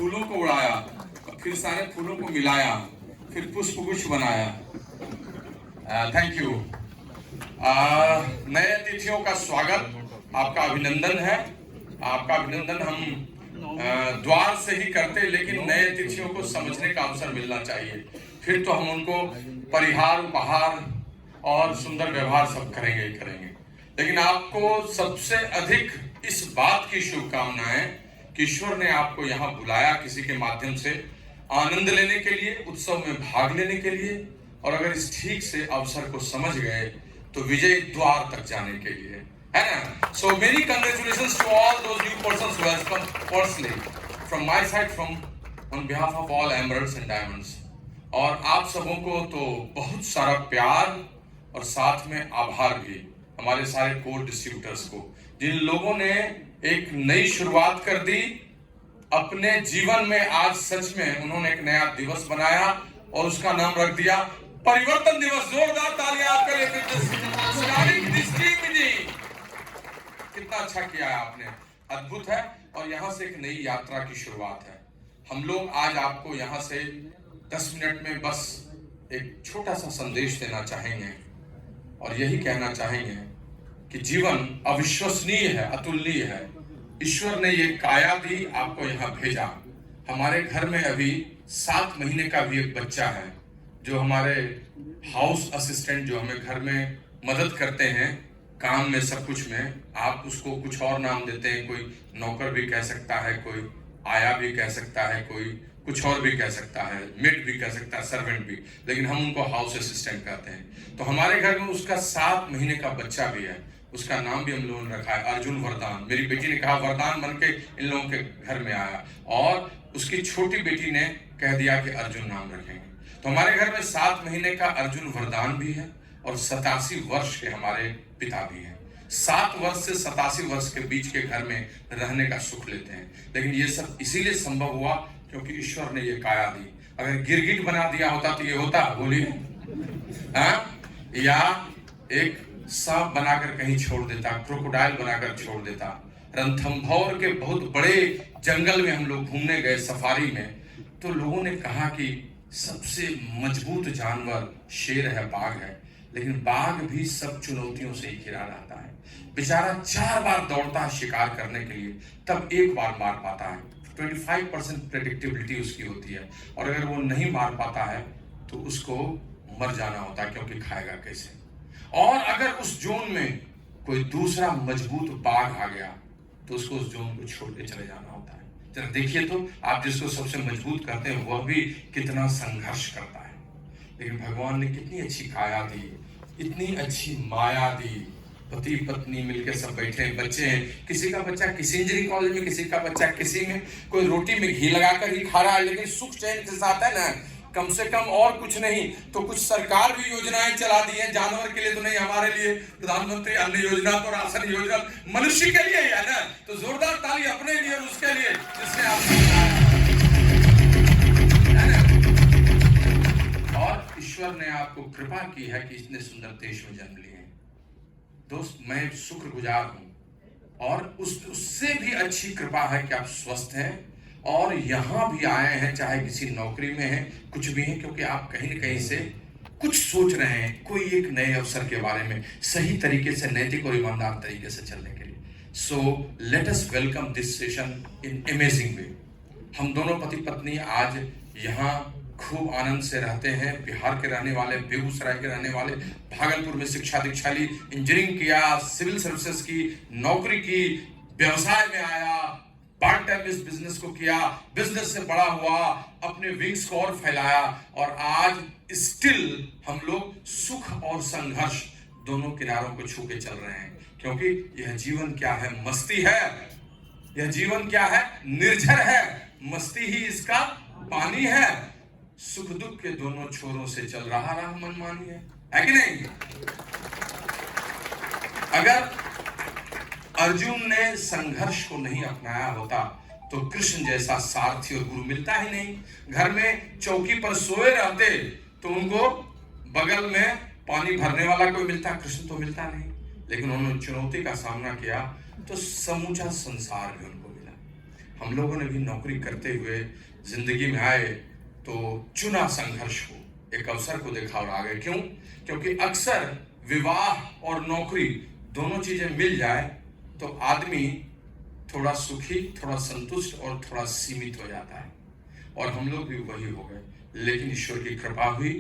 फूलों को उड़ाया, फिर सारे फूलों को मिलाया, फिर पुष्पगुच्छ बनाया। Thank you. नए अतिथियों का स्वागत, आपका अभिनंदन है। आपका अभिनंदन हम द्वार से ही करते, लेकिन नए अतिथियों को समझने का अवसर मिलना चाहिए, फिर तो हम उनको परिहार, उपहार और सुंदर व्यवहार सब करेंगे ही करेंगे। लेकिन आपको सबसे अधिक इस बात की शुभकामनाएं कि ईश्वर ने आपको यहाँ बुलाया किसी के माध्यम से आनंद लेने के लिए, उत्सव में भाग लेने के लिए, और अगर इस ठीक से अवसर को समझ गए तो विजय द्वार तक जाने के लिए, है ना। So many congratulations to all those new persons who have come personally from my side, from on behalf of all emeralds and diamonds. और आप सबों को तो बहुत सारा प्यार और साथ में आभार भी हमारे सारे कोर डिस्ट्रीब्यूटर्स को, जिन लोगों ने एक नई शुरुआत कर दी अपने जीवन में। आज सच में उन्होंने एक नया दिवस बनाया और उसका नाम रख दिया परिवर्तन दिवस। जोरदार तालियां आपके लिए। कितना अच्छा किया है आपने, अद्भुत है। और यहां से एक नई यात्रा की शुरुआत है। हम लोग आज आपको यहां से 10 मिनट में बस एक छोटा सा संदेश देना चाहेंगे और यही कहना चाहेंगे कि जीवन अविश्वसनीय है, अतुलनीय है। ईश्वर ने ये काया दी, आपको यहाँ भेजा। हमारे घर में अभी 7 महीने का भी एक बच्चा है जो हमारे हाउस असिस्टेंट, जो हमें घर में मदद करते हैं काम में, सब कुछ में। आप उसको कुछ और नाम देते हैं, कोई नौकर भी कह सकता है, कोई आया भी कह सकता है, कोई कुछ और भी कह सकता है, मेड भी कह सकता है, सर्वेंट भी, लेकिन हम उनको हाउस असिस्टेंट कहते हैं। तो हमारे घर में उसका 7 महीने का बच्चा भी है, उसका नाम भी हम लोगों ने रखा है अर्जुन वरदान। मेरी बेटी ने कहा वरदान बन के इन लोगों के घर में आया, और उसकी छोटी बेटी ने कह दिया कि अर्जुन नाम रखेंगे। तो हमारे घर में 7 महीने का अर्जुन वरदान भी है और 87 वर्ष के हमारे पिता भी हैं। 7 वर्ष से 87 वर्ष के बीच के घर में रहने का सुख लेते हैं। लेकिन ये सब इसीलिए संभव हुआ क्योंकि ईश्वर ने ये काया दी। अगर गिरगिट बना दिया होता तो ये होता, बोलिए, हाँ? या एक सांप बनाकर कहीं छोड़ देता, क्रोकोडाइल बनाकर छोड़ देता। रणथंभौर के बहुत बड़े जंगल में हम लोग घूमने गए सफारी में, तो लोगों ने कहा कि सबसे मजबूत जानवर शेर है, बाघ है, लेकिन बाघ भी सब चुनौतियों से ही घिरा रहता है। बेचारा 4 बार दौड़ता है शिकार करने के लिए, तब 1 बार मार पाता है। 25% प्रेडिक्टेबिलिटी उसकी होती है, और अगर वो नहीं मार पाता है तो उसको मर जाना होता है, क्योंकि खाएगा कैसे। और अगर उस जोन में कोई दूसरा मजबूत बाघ आ गया तो उसको उस जोन को छोड़ के चले जाना होता है। जरा देखिए तो, आप जिसको सबसे मजबूत करते हैं वह भी कितना संघर्ष करता है। लेकिन भगवान ने कितनी अच्छी काया दी, इतनी अच्छी माया दी। पति पत्नी मिलकर सब बैठे हैं, बच्चे हैं, किसी का बच्चा किसी इंजीनियरिंग कॉलेज में, किसी का बच्चा किसी में, कोई रोटी में घी लगाकर ही खा रहा है, लेकिन सुख चैन के साथ है ना, कम से कम। और कुछ नहीं तो कुछ सरकार भी योजनाएं चला दी है, जानवर के लिए तो नहीं, हमारे लिए प्रधानमंत्री अन्न योजना तो राशन योजना मनुष्य के लिए है ना। तो जोरदार ताली अपने लिए और उसके लिए जिसने आपको, और ईश्वर ने आपको कृपा की है कि इतने सुंदर देश में जन्म लिए। दोस्त, मैं शुक्रगुजार हूं, और उससे भी अच्छी कृपा है कि आप स्वस्थ हैं और यहां भी आए हैं, चाहे किसी नौकरी में हैं, कुछ भी हैं, क्योंकि आप कहीं न कहीं से कुछ सोच रहे हैं, कोई एक नए अवसर के बारे में, सही तरीके से, नैतिक और ईमानदार तरीके से चलने के लिए। So let us welcome this session in amazing वे। हम दोनों पति पत्नी आज यहाँ खूब आनंद से रहते हैं। बिहार के रहने वाले, बेगूसराय के रहने वाले, भागलपुर में शिक्षा दीक्षा ली, इंजीनियरिंग किया, सिविल सर्विसेज की नौकरी की, व्यवसाय में आया, पार्ट टाइम इस बिजनेस को किया, बिजनेस से बड़ा हुआ, अपने विंग्स को और फैलाया, और आज स्टिल हम लोग सुख और संघर्ष दोनों किनारों को छू के चल रहे हैं। क्योंकि यह जीवन क्या है? मस्ती है। यह जीवन क्या है? निर्झर है। मस्ती ही इसका पानी है। सुख दुख के दोनों छोरों से चल रहा मनमानी है कि नहीं? अगर अर्जुन ने संघर्ष को नहीं अपनाया होता तो कृष्ण जैसा सारथी और गुरु मिलता ही नहीं। घर में चौकी पर सोए रहते तो उनको बगल में पानी भरने वाला कोई मिलता, कृष्ण तो मिलता नहीं। लेकिन उन्होंने चुनौती का सामना किया तो समूचा संसार भी उनको मिला। हम लोगों ने भी नौकरी करते हुए जिंदगी में आए तो चुना संघर्ष को, एक अवसर को देखा और आ गए। क्यों? क्योंकि अक्सर विवाह और नौकरी दोनों चीजें मिल जाए तो आदमी थोड़ा सुखी, थोड़ा संतुष्ट और थोड़ा सीमित हो जाता है। और हम लोग भी वही हो गए। लेकिन ईश्वर की कृपा हुई,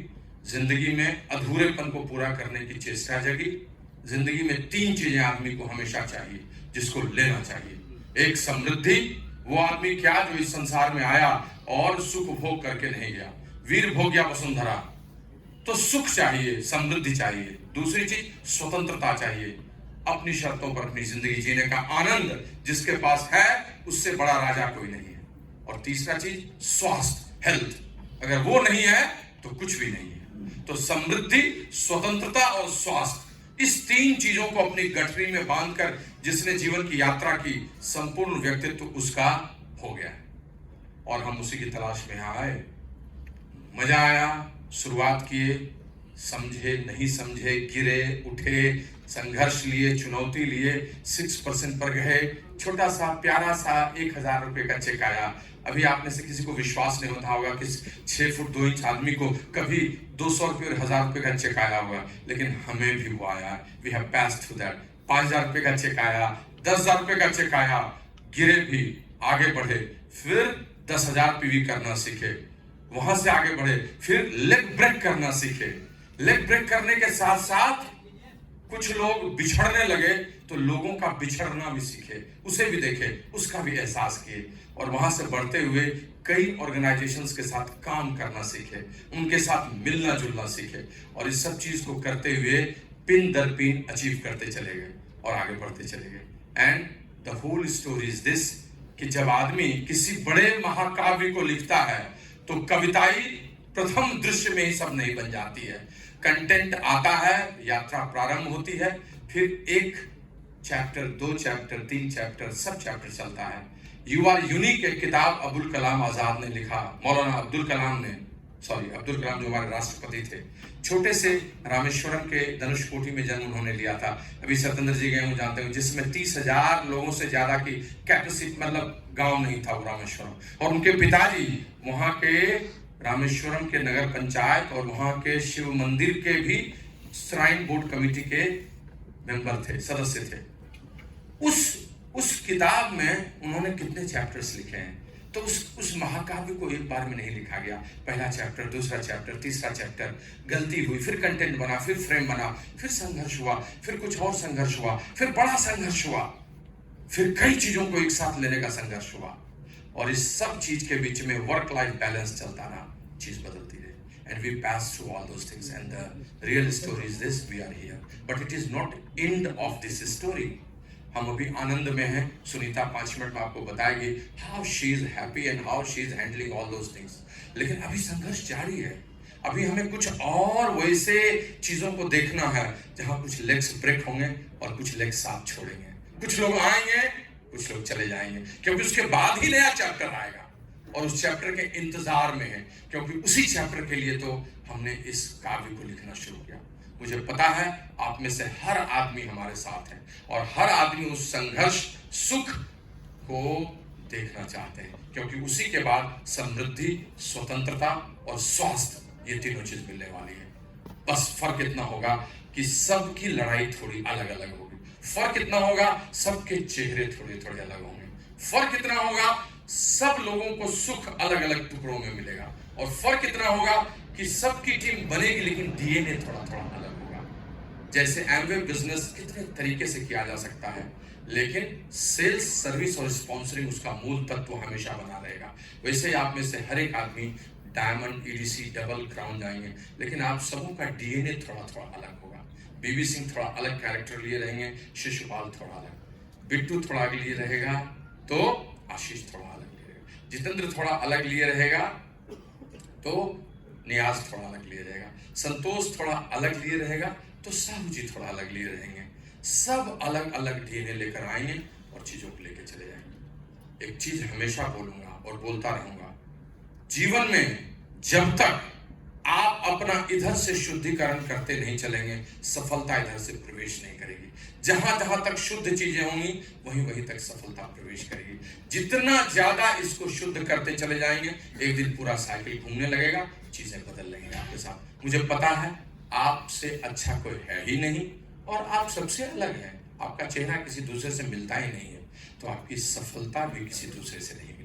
जिंदगी में अधूरेपन को पूरा करने की चेष्टा जगी। जिंदगी में 3 चीजें आदमी को हमेशा चाहिए, जिसको लेना चाहिए। एक समृद्धि, वो आदमी क्या जो इस संसार में आया और सुख भोग करके नहीं गया। वीर भोग्या वसुंधरा, तो सुख चाहिए, समृद्धि चाहिए। दूसरी चीज स्वतंत्रता चाहिए, अपनी शर्तों पर अपनी जिंदगी जीने का आनंद जिसके पास है उससे बड़ा राजा कोई नहीं है। और तीसरा चीज स्वास्थ्य, हेल्थ, अगर वो नहीं है तो कुछ भी नहीं है। तो समृद्धि, स्वतंत्रता और स्वास्थ्य, इस 3 चीजों को अपनी गठरी में बांधकर जिसने जीवन की यात्रा की, संपूर्ण व्यक्तित्व उसका हो गया। और हम उसी की तलाश में आए। मजा आया, शुरुआत किए, समझे नहीं समझे, गिरे उठे, संघर्ष लिए, चुनौती लिए, 6% पर गए। छोटा सा प्यारा सा 1000 रुपए का चेक आया। अभी आप में से किसी को विश्वास नहीं होता होगा कि 6 फुट 2 इंच आदमी को कभी 200 रुपए और 1000 रुपए का चेक आया होगा, लेकिन हमें भी वो आया। We have passed through that. 5000 रुपए का चेक आया, 10,000 रुपए का चेक आया, गिरे भी, आगे बढ़े, फिर 10,000 पीवी करना सीखे, वहां से आगे बढ़े, फिर लेग ब्रेक करना सीखे। लेग ब्रेक करने के साथ साथ कुछ लोग बिछड़ने लगे तो लोगों का बिछड़ना भी सीखे, उसे भी देखे, उसका भी एहसास किए। और वहां से बढ़ते हुए कई ऑर्गेनाइजेशंस के साथ काम करना सीखे, उनके साथ मिलना जुलना सीखे। और इस सब चीज को करते हुए पिन दर पिन अचीव करते चले गए और आगे बढ़ते चले गए। And the whole story is this, कि जब आदमी किसी बड़े महाकाव्य को लिखता है तो कविताई प्रथम दृश्य में ही सब नहीं बन जाती है। कंटेंट आता है, यात्रा प्रारंभ होती है, फिर 1 चैप्टर, 2 चैप्टर, 3 चैप्टर, सब चैप्टर चलता है। यू आर यूनिक एक किताब अब्दुल कलाम आजाद ने लिखा, मौलाना अब्दुल कलाम जो हमारे राष्ट्रपति थे। छोटे से रामेश्वरम के धनुषकोटी में जन्म उन्होंने लिया था। अभी सत्येंद्र जी गए हो जानते हो, जिसमें 30,000 लोगों से ज्यादा की कैपेसिटी, मतलब गांव नहीं था वो रामेश्वरम। और उनके पिताजी वहां के रामेश्वरम के नगर पंचायत और वहां के शिव मंदिर के भी श्राइन बोर्ड कमेटी के मेंबर थे, सदस्य थे। उस किताब में उन्होंने कितने चैप्टर्स लिखे हैं। तो उस महाकाव्य को एक बार में नहीं लिखा गया। पहला चैप्टर, दूसरा चैप्टर, तीसरा चैप्टर, गलती हुई, फिर कंटेंट बना, फिर फ्रेम बना, फिर संघर्ष हुआ, फिर कुछ और संघर्ष हुआ, फिर बड़ा संघर्ष हुआ, फिर कई चीजों को एक साथ लेने का संघर्ष हुआ। और इस सब चीज के बीच में वर्क लाइफ बैलेंस चलता रहा, चीज बदलती रही। And we pass through all those things, and the real story is this: we are here, but it is not end of this story. हम अभी आनंद में हैं। सुनीता 5 मिनट में आपको बताएगी how she is happy and how she is handling all those things. लेकिन अभी संघर्ष जारी है। अभी हमें कुछ और वैसे चीजों को देखना है जहां कुछ लेग्स ब्रेक होंगे और कुछ लेग्स साथ छोड़ेंगे। कुछ लोग आएंगे, कुछ लोग चले जाएंगे, क्योंकि उसके बाद ही नया चैप्टर आएगा। और उस चैप्टर के इंतजार में है, क्योंकि उसी चैप्टर के लिए तो हमने इस काव्य को लिखना शुरू किया। मुझे पता है आप में से हर आदमी हमारे साथ है, और हर आदमी उस संघर्ष, सुख को देखना चाहते हैं, क्योंकि उसी के बाद समृद्धि, स्वतंत्रता और स्वास्थ्य, ये तीनों चीज मिलने वाली है। बस फर्क इतना होगा कि सबकी लड़ाई थोड़ी अलग अलग होगी। फर्क इतना होगा सबके चेहरे थोड़े थोड़े अलग होंगे। फर्क इतना होगा सब लोगों को सुख अलग अलग टुकड़ों में मिलेगा। और फर्क इतना होगा कि सबकी टीम बनेगी, लेकिन डीएनए थोड़ा थोड़ा अलग होगा। जैसे एमवे बिजनेस कितने तरीके से किया जा सकता है, लेकिन सेल्स, सर्विस और स्पॉन्सरिंग उसका मूल तत्व हमेशा बना रहेगा। वैसे ही आप में से हर एक आदमी डायमंड, ईडीसी, डबल क्राउन जाएंगे, लेकिन आप सबों का डीएनए थोड़ा थोड़ा अलग होगा। बीबी सिंह थोड़ा अलग कैरेक्टर लिए रहेंगे, शिशुपाल थोड़ा अलग, बिट्टू थोड़ा अलग लिए रहेगा तो आशीष थोड़ा अलग लिए रहेगा, जितेंद्र थोड़ा अलग लिए रहेगा तो नियाज थोड़ा अलग लिए रहेगा, संतोष थोड़ा अलग लिए रहेगा तो साहू जी थोड़ा अलग लिए रहेंगे। सब अलग अलग डीएनए लेकर आएंगे और चीजों को लेकर चले जाएंगे। एक चीज हमेशा बोलूंगा और बोलता रहूंगा, जीवन में जब तक आप अपना इधर से शुद्धिकरण करते नहीं चलेंगे, सफलता इधर से प्रवेश नहीं करेगी। जहां जहां तक शुद्ध चीजें होंगी वहीं तक सफलता प्रवेश करेगी। जितना ज्यादा इसको शुद्ध करते चले जाएंगे, एक दिन पूरा साइकिल घूमने लगेगा, चीजें बदल लेंगे आपके साथ। मुझे पता है आपसे अच्छा कोई है ही नहीं और आप सबसे अलग हैं। आपका चेहरा किसी दूसरे से मिलता ही नहीं है, तो आपकी सफलता भी किसी दूसरे से नहीं मिलेगी।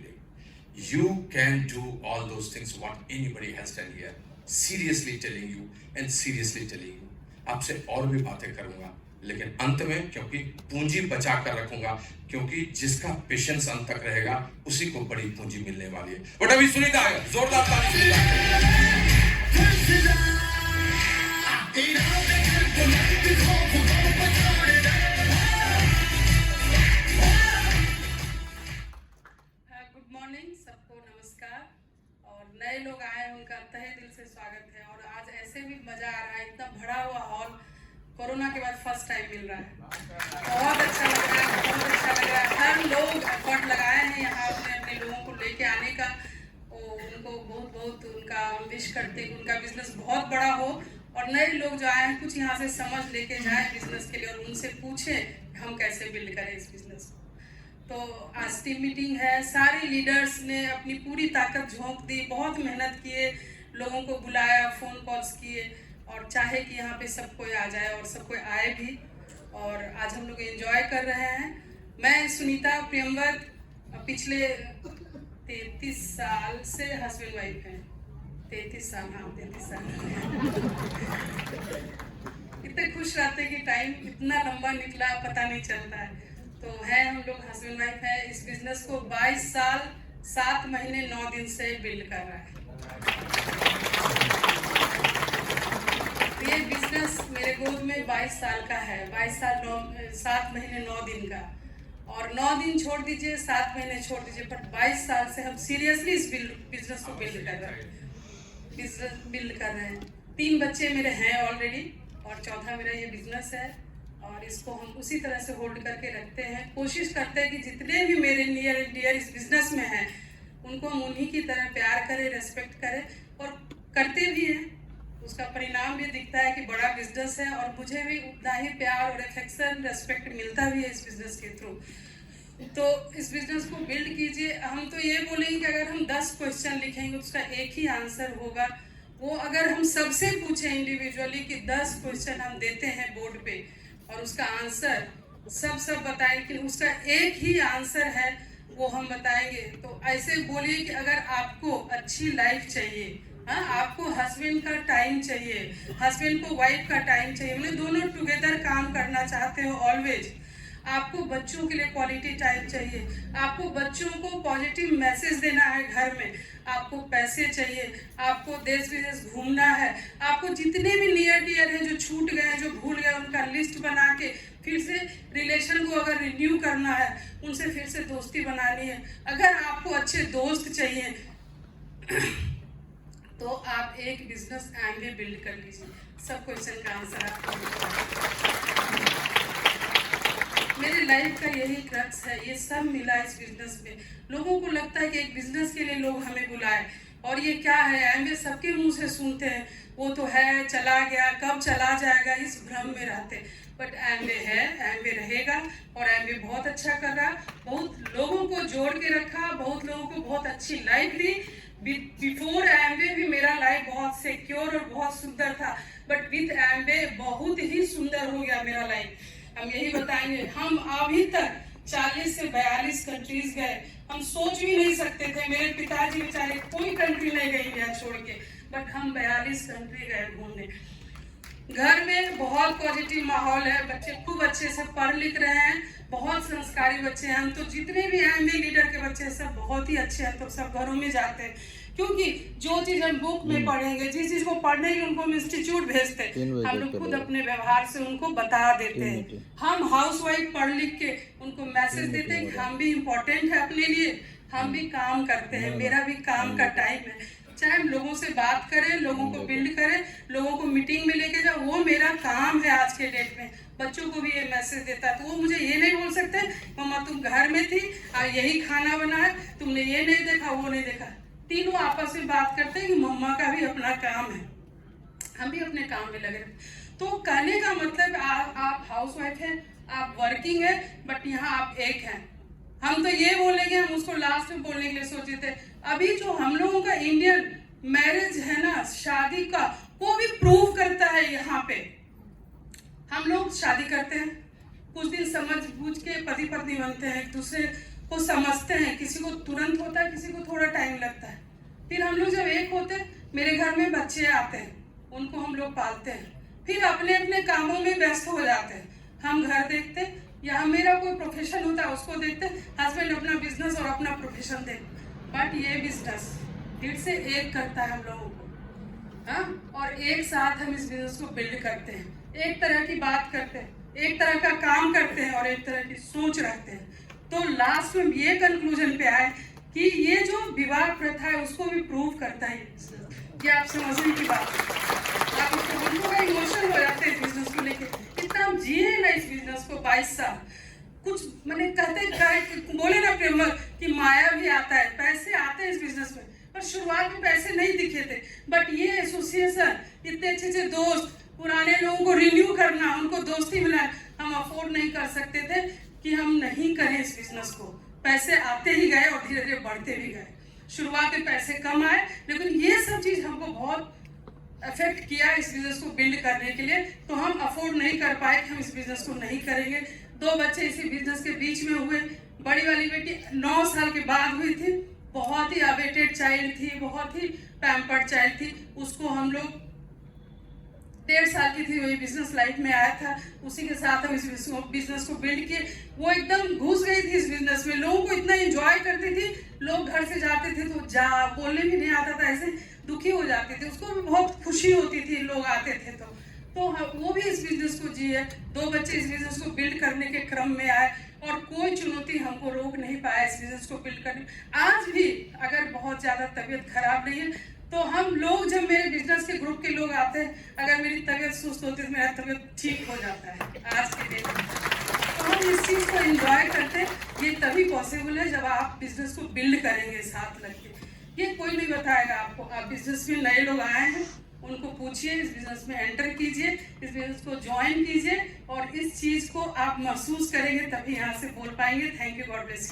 You can do all those things what anybody has done here. Seriously telling you and seriously telling you. आपसे और भी बातें करूंगा, लेकिन अंत में क्योंकि पूंजी बचा कर रखूंगा, क्योंकि जिसका पेशेंस अंत तक रहेगा उसी को बड़ी पूंजी मिलने वाली है। बट अभी सुनीता है, जोरदार ताली सुनीता। गुड मॉर्निंग, सबको नमस्कार। और नए लोग आए हैं उनका तहे दिल से स्वागत है। और आज ऐसे भी मजा आ रहा है, इतना भरा हुआ हॉल कोरोना के बाद फर्स्ट टाइम मिल रहा है। बहुत अच्छा लग रहा है, बहुत अच्छा लग रहा है। हर लोग एफर्ट लगाए हैं यहाँ अपने अपने लोगों को लेके आने का। उनको बहुत बहुत उनका विश करते हैं, उनका बिजनेस बहुत बड़ा हो और नए लोग जो आए हैं कुछ यहाँ से समझ लेके जाए बिजनेस के लिए और उनसे पूछें हम कैसे बिल्ड करें इस बिजनेस को। तो आज टीम मीटिंग है, सारे लीडर्स ने अपनी पूरी ताकत झोंक दी, बहुत मेहनत किए, लोगों को बुलाया, फ़ोन कॉल्स किए और चाहे कि यहाँ पे सब कोई आ जाए और सब कोई आए भी। और आज हम लोग एंजॉय कर रहे हैं। मैं सुनीता प्रियंवर पिछले 33 साल से हस्बैंड वाइफ हैं। 33 साल, हाँ 33 साल। इतने खुश रहते कि टाइम इतना लंबा निकला पता नहीं चलता है। तो है हम लोग हस्बैंड वाइफ है। इस बिजनेस को 22 साल 7 महीने 9 दिन से बिल्ड कर रहा है। ये बिजनेस मेरे गोद में 22 साल का है, 22 साल 7 महीने 9 दिन का। और 9 दिन छोड़ दीजिए, 7 महीने छोड़ दीजिए, पर 22 साल से हम सीरियसली इस बिजनेस को बिल्ड कर रहे हैं। 3 बच्चे मेरे हैं ऑलरेडी और चौथा मेरा ये बिजनेस है और इसको हम उसी तरह से होल्ड करके रखते हैं। कोशिश करते हैं कि जितने भी मेरे नियर एंड डियर इस बिजनेस में हैं उनको हम उन्हीं की तरह प्यार करें, रेस्पेक्ट करें और करते भी हैं। उसका परिणाम भी दिखता है कि बड़ा बिजनेस है और मुझे भी उतना ही प्यार और अफेक्शन, रेस्पेक्ट मिलता भी है इस बिजनेस के थ्रू। तो इस बिजनेस को बिल्ड कीजिए। हम तो ये बोलेंगे कि अगर हम 10 क्वेश्चन लिखेंगे उसका एक ही आंसर होगा। वो अगर हम सबसे पूछें इंडिविजुअली कि 10 क्वेश्चन हम देते हैं बोर्ड पे और उसका आंसर सब बताएं, लेकिन उसका एक ही आंसर है वो हम बताएंगे। तो ऐसे बोलिए कि अगर आपको अच्छी लाइफ चाहिए, हाँ, आपको हस्बैंड का टाइम चाहिए, हस्बैंड को वाइफ का टाइम चाहिए, उन्हें दोनों टुगेदर काम करना चाहते हो ऑलवेज, आपको बच्चों के लिए क्वालिटी टाइम चाहिए, आपको बच्चों को पॉजिटिव मैसेज देना है घर में, आपको पैसे चाहिए, आपको देश विदेश घूमना है, आपको जितने भी नियर डियर हैं जो छूट गए, जो भूल गए, उनका लिस्ट बना के फिर से रिलेशन को अगर रिन्यू करना है, उनसे फिर से दोस्ती बनानी है। अगर आपको अच्छे दोस्त चाहिए तो आप एक बिजनेस एमबी बिल्ड कर लीजिए। सब क्वेश्चन का आंसर आपको मेरे लाइफ का यही क्रक्स है, ये सब मिला इस बिजनेस में। लोगों को लगता है कि एक बिजनेस के लिए लोग हमें बुलाए और ये क्या है, एमबी सबके मुंह से सुनते हैं, वो तो है, चला गया, कब चला जाएगा, इस भ्रम में रहते। बट एमबी है, एमबी रहेगा और एमबी बहुत अच्छा कर रहा, बहुत लोगों को जोड़ के रखा, बहुत लोगों को बहुत अच्छी लाइफ दी। बिफोर एमबी भी मेरा लाइफ बहुत सिक्योर और बहुत सुंदर था, बट विद एमबी बहुत ही सुंदर हो गया मेरा लाइफ। हम यही बताएंगे। हम अभी तक 40 से 42 कंट्रीज गए, हम सोच भी नहीं सकते थे। मेरे पिताजी बेचारे कोई कंट्री नहीं गए इंडिया छोड़ के, बट हम 42 कंट्री गए घूमने। घर में बहुत पॉजिटिव माहौल है, बच्चे खूब अच्छे से पढ़ लिख रहे हैं, बहुत संस्कारी बच्चे हैं। हम तो जितने भी एमबी लीडर के बच्चे हैं सब बहुत ही अच्छे हैं, तो सब घरों में जाते हैं, क्योंकि जो चीज हम बुक में पढ़ेंगे, जिस चीज को पढ़ने के उनको हम इंस्टीट्यूट भेजते हैं, हम लोग खुद अपने व्यवहार से उनको बता देते हैं। हम हाउसवाइफ पढ़ लिख के उनको मैसेज देते हैं कि हम भी इम्पोर्टेंट है अपने लिए, हम भी काम करते हैं, मेरा भी काम का टाइम है। चाहे हम लोगों से बात करें, लोगों को बिल्ड करें, लोगों को मीटिंग में लेके जाओ, वो मेरा काम है आज के डेट में। बच्चों को भी ये मैसेज देता है, तो वो मुझे ये नहीं बोल सकते मम्मा तुम घर में थी और यही खाना बना है, तुमने ये नहीं देखा, वो नहीं देखा। तीनों आपस में बात करते हैं कि मम्मा का भी अपना काम है, हम भी अपने काम में लगे रहते। तो कहने का मतलब आप हाउस वाइफ हैं, आप वर्किंग है, बट यहाँ आप एक हैं। हम तो ये बोलेंगे, हम उसको लास्ट में बोलने के लिए सोचे थे। अभी जो हम लोगों का इंडियन मैरिज है ना, शादी का, वो भी प्रूव करता है। यहाँ पे हम लोग शादी करते हैं, कुछ दिन समझ बूझ के पति पत्नी बनते हैं, एक दूसरे को समझते हैं। किसी को तुरंत होता है, किसी को थोड़ा टाइम लगता है। फिर हम लोग जब एक होते हैं, मेरे घर में बच्चे आते हैं, उनको हम लोग पालते हैं, फिर अपने अपने कामों में व्यस्त हो जाते हैं। हम घर देखते, या मेरा कोई प्रोफेशन होता है उसको देखते, हस्बैंड अपना बिजनेस और अपना प्रोफेशन देखते। बट ये बिजनेस दिल से एक करता है हम लोगों को, हाँ, और एक साथ हम इस बिजनेस को बिल्ड करते हैं, एक तरह की बात करते हैं, एक तरह का काम करते हैं और एक तरह की सोच रखते हैं। तो लास्ट में ये कंक्लूजन पे आए कि ये जो विवाह प्रथा है उसको भी प्रूव करता है ये आप समझने की बात है। आप उसको इमोशनल हो जाते हैं इस बिजनेस को लेके। इतना हम जिए ना इस बिजनेस को 22 साल, कुछ मैंने कहते बोले ना प्रेमल कि माया भी आता है, पैसे आते हैं इस बिजनेस में, पर शुरुआत में पैसे नहीं दिखे थे। बट ये एसोसिएशन, इतने अच्छे अच्छे दोस्त, पुराने लोगों को रिन्यू करना, उनको दोस्ती मिला, हम अफोर्ड नहीं कर सकते थे कि हम नहीं करें इस बिजनेस को। पैसे आते ही गए और धीरे धीरे बढ़ते भी गए। शुरुआत में पैसे कम आए, लेकिन ये सब चीज हमको बहुत अफेक्ट किया इस बिजनेस को बिल्ड करने के लिए। तो हम अफोर्ड नहीं कर पाए कि हम इस बिजनेस को नहीं करेंगे। 2 बच्चे इसी बिजनेस के बीच में हुए। बड़ी वाली बेटी 9 साल के बाद हुई थी, बहुत ही अवेटेड चाइल्ड थी, बहुत ही पैम्पर्ड चाइल्ड थी। उसको हम लोग 1.5 साल की थी, वही बिजनेस लाइफ में आया था, उसी के साथ हम इस बिजनेस को बिल्ड किए। वो एकदम घुस गई थी इस बिजनेस में, लोगों को इतना एंजॉय करती थी। लोग घर से जाते थे तो बोलने भी नहीं आता था, ऐसे दुखी हो जाते थे, उसको भी बहुत खुशी होती थी लोग आते थे तो वो भी इस बिजनेस को जिए। 2 बच्चे इस बिजनेस को बिल्ड करने के क्रम में आए और कोई चुनौती हमको रोक नहीं पाया इस बिजनेस को बिल्ड करने। आज भी अगर बहुत ज्यादा तबीयत खराब नहीं है तो हम लोग, जब मेरे बिजनेस के ग्रुप के लोग आते हैं, अगर मेरी तबीयत सुस्त होती है तो मेरा तबीयत ठीक हो जाता है आज के दिन। तो हम इस चीज़ को एंजॉय करते हैं। ये तभी पॉसिबल है जब आप बिजनेस को बिल्ड करेंगे साथ लग के। ये कोई नहीं बताएगा आपको। आप बिजनेस में नए लोग आए हैं, उनको पूछिए, इस बिजनेस में एंटर कीजिए, इस बिजनेस को ज्वाइन कीजिए और इस चीज को आप महसूस करेंगे, तभी यहाँ से बोल पाएंगे। Thank you, God bless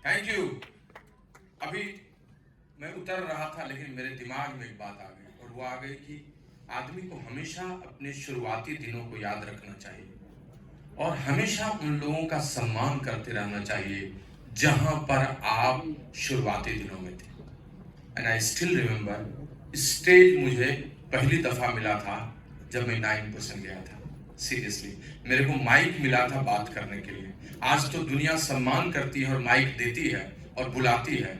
thank you. अभी मैं उतर रहा था, लेकिन मेरे दिमाग में एक बात आ गई, और वो आ गई कि आदमी को हमेशा अपने शुरुआती दिनों को याद रखना चाहिए और हमेशा उन लोगों का सम्मान करते रहना चाहिए जहां पर आप शुरुआती दिनों में थे। And I still remember, stage मुझे पहली दफा मिला था जब मैं 9% गया था। सीरियसली, मेरे को माइक मिला था बात करने के लिए। आज तो दुनिया सम्मान करती है और माइक देती है और बुलाती है।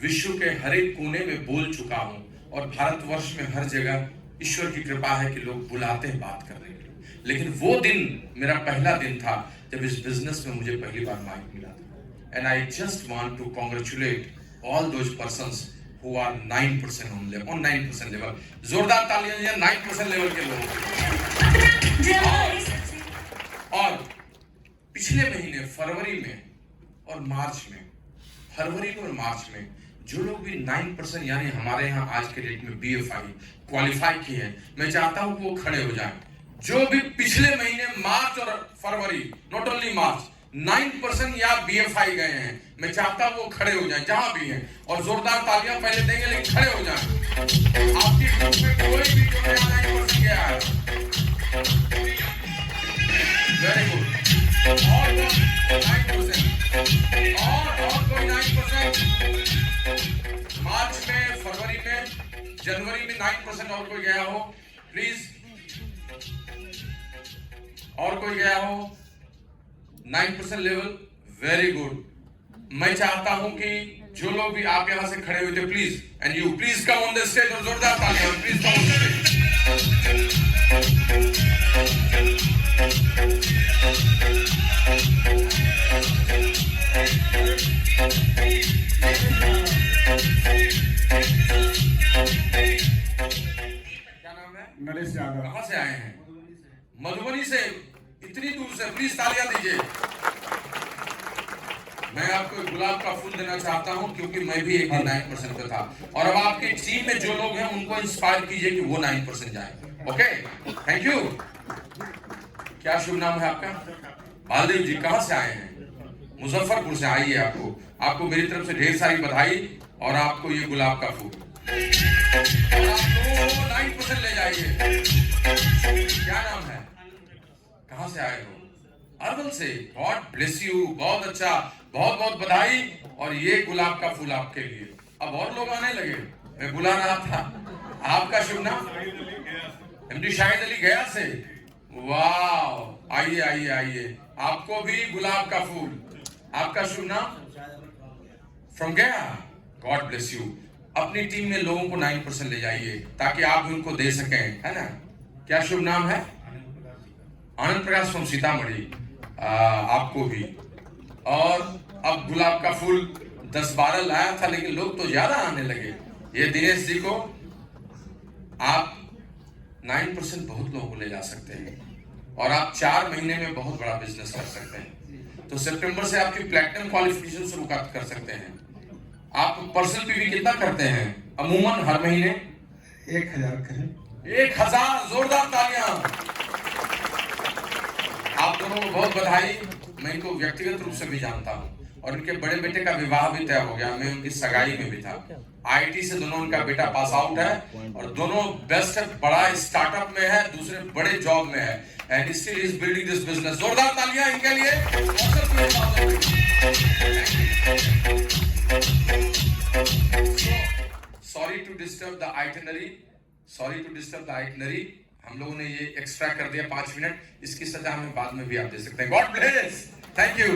विश्व के हर एक कोने में बोल चुका हूं और भारतवर्ष में हर जगह ईश्वर की कृपा है कि लोग बुलाते हैं बात करने के लिए। लेकिन वो दिन मेरा पहला दिन था जब इस बिजनेस में मुझे पहली बार माइक मिला था। And I just want to congratulate all those persons who are 9% on 9% level. जोरदार तालियां 9% लेवल के लोग। और पिछले महीने फरवरी में और मार्च में जो लोग भी 9% यानी हमारे यहाँ आज के डेट में BFI क्वालिफाई किए हैं, मैं चाहता हूं कि वो खड़े हो जाएं। जो भी पिछले महीने मार्च और फरवरी, नॉट ओनली मार्च, 9% या BFI गए हैं, मैं चाहता हूं वो खड़े हो जाएं जहां भी हैं और जोरदार तालियां पहले देंगे, लेकिन खड़े हो जाएं। आपकी ग्रुप में कोई भी जो नया 9% गया है, वेरी गुड। और 9% और कोई 9% मार्च में, फरवरी में, जनवरी में 9% और कोई गया हो प्लीज, और कोई गया हो 9% लेवल, वेरी गुड। मैं चाहता हूं कि जो लोग भी आप यहां से खड़े हुए थे, please and you please come on the stage और जोरदार तालियां, please come on the stage. है? नरेश यादव। कहाँ से आए हैं? मधुबनी से, इतनी दूर से। प्लीज तालियां दीजिए। मैं आपको एक गुलाब का फूल देना चाहता हूं क्योंकि मैं भी एक दिन 9% पे था, और अब आपकी टीम में जो लोग हैं उनको इंस्पायर कीजिए कि वो 9% जाए। Okay, thank you. क्या शुभ नाम है आपका? बालदेव जी। कहाँ से आए हैं? मुजफ्फरपुर से। आइए, आपको मेरी तरफ से ढेर सारी बधाई और आपको ये गुलाब का फूल, और आप लोगों को 9% ले जाइए। क्या नाम है? कहाँ से आए हो? अरवल से। God bless you. बहुत अच्छा, बहुत बहुत बधाई। और ये गुलाब का फूल आपके लिए। अब और लोग आने लगे, मैं बुला रहा था। आपका शुभ नाम? एमडी शाहिद अली, गया से। वाह, आइए आइए आइए, आपको भी गुलाब का फूल। आपका शुभ नाम? फ्रॉम गया। God bless you. अपनी टीम में लोगों को 9% ले जाइए ताकि आप भी उनको दे सकें, है ना? क्या शुभ नाम है? आनंद प्रकाश फ्रॉम सीतामढ़ी। आपको भी। और अब गुलाब का फूल 10-12 लाया था, लेकिन लोग तो ज्यादा आने लगे। ये दिनेश जी को आप 9% बहुत लोगों को ले जा सकते हैं, और आप 4 महीने में बहुत बड़ा बिजनेस कर सकते हैं। तो सितंबर से आपकी प्लैटिनम क्वालिफिकेशन शुरू कर सकते हैं। आप पर्सनल पीवी कितना करते हैं अमूमन हर महीने? 1000 करें। 1000। जोरदार तालियां। आप दोनों को बहुत बधाई। मैं इनको व्यक्तिगत रूप से भी जानता हूं, और इनके बड़े बेटे का विवाह भी तय हो गया। मैं उनकी सगाई में भी था। आईटी से दोनों उनका बेटा पास आउट है, और दोनों बेस्ट है। बड़ा स्टार्टअप में है, दूसरे बड़े जॉब में है, and still is building this business. जोरदार तालियां इनके लिए। Sorry to disturb the itinerary. हम लोगों ने ये एक्स्ट्रा कर दिया 5 मिनट। इसकी सजा हमें बाद में भी आप दे सकते हैं। God bless. Thank you.